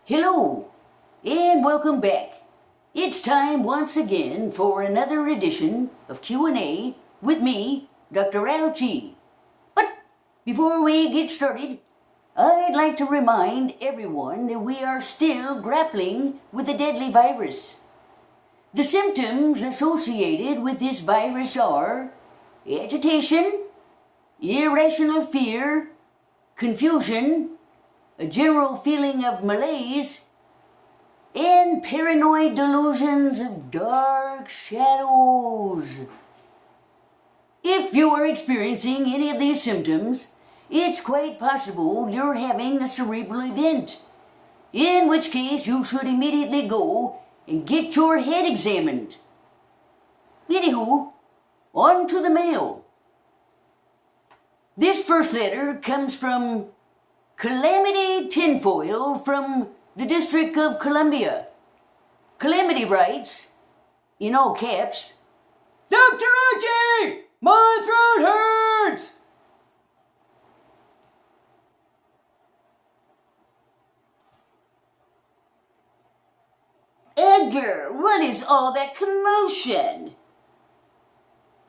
Hello, and welcome back. It's time once again for another edition of Q&A with me, Dr. Al G. But before we get started, I'd like to remind everyone that we are still grappling with the deadly virus. The symptoms associated with this virus are agitation, irrational fear, confusion, a general feeling of malaise, and paranoid delusions of dark shadows. If you are experiencing any of these symptoms, it's quite possible you're having a cerebral event, in which case you should immediately go and get your head examined. Anywho, on to the mail. This first letter comes from Calamity Tinfoil from the District of Columbia. Calamity writes, in all caps, Dr. Archie, my throat hurts! Edgar, what is all that commotion?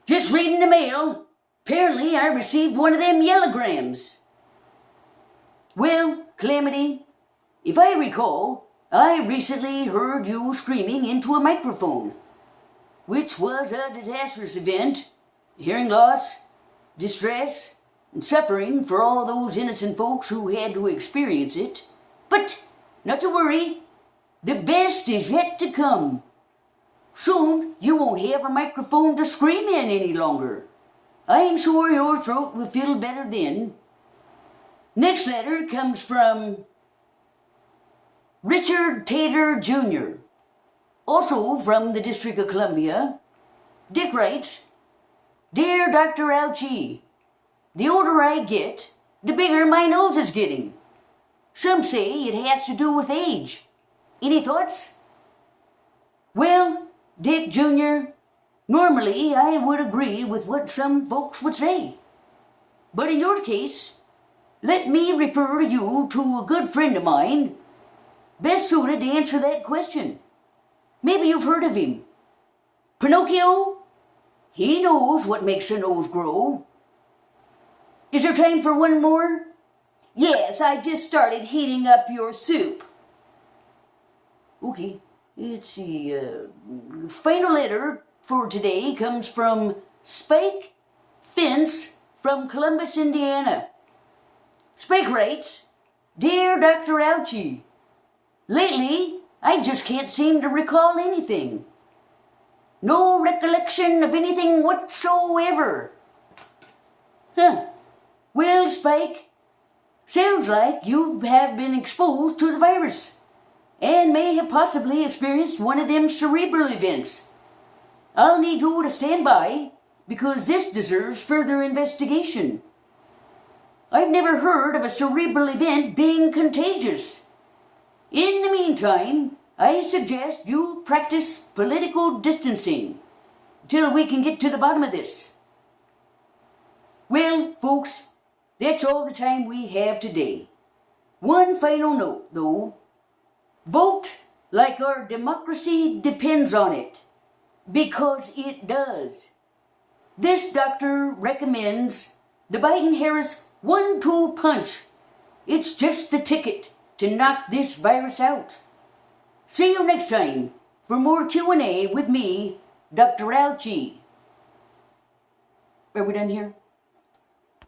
Just reading the mail. Apparently I received one of them yellowgrams. Well, Calamity, if I recall, I recently heard you screaming into a microphone, which was a disastrous event. Hearing loss, distress, and suffering for all those innocent folks who had to experience it. But not to worry, the best is yet to come. Soon you won't have a microphone to scream in any longer. I am sure your throat will feel better then. Next letter comes from Richard Tater Jr., also from the District of Columbia. Dick writes, Dear Dr. Al G, the older I get, the bigger my nose is getting. Some say it has to do with age. Any thoughts? Well, Dick Jr., normally I would agree with what some folks would say. But in your case, let me refer you to a good friend of mine, best suited to answer that question. Maybe you've heard of him. Pinocchio? He knows what makes a nose grow. Is there time for one more? Yes, I just started heating up your soup. Okay, let's see. Final letter for today comes from Spike Fence from Columbus, Indiana. Spike writes, Dear Dr. Ouchie, lately I just can't seem to recall anything. No recollection of anything whatsoever. Well, Spike, sounds like you have been exposed to the virus and may have possibly experienced one of them cerebral events. I'll need you to stand by because this deserves further investigation. I've never heard of a cerebral event being contagious. In the meantime, I suggest you practice political distancing till we can get to the bottom of this. Well, folks, that's all the time we have today. One final note, though. Vote like our democracy depends on it, because it does. This doctor recommends the Biden-Harris 1-2 punch. It's just the ticket to knock this virus out. See you next time for more Q&A with me, Dr. Al G. Are we done here?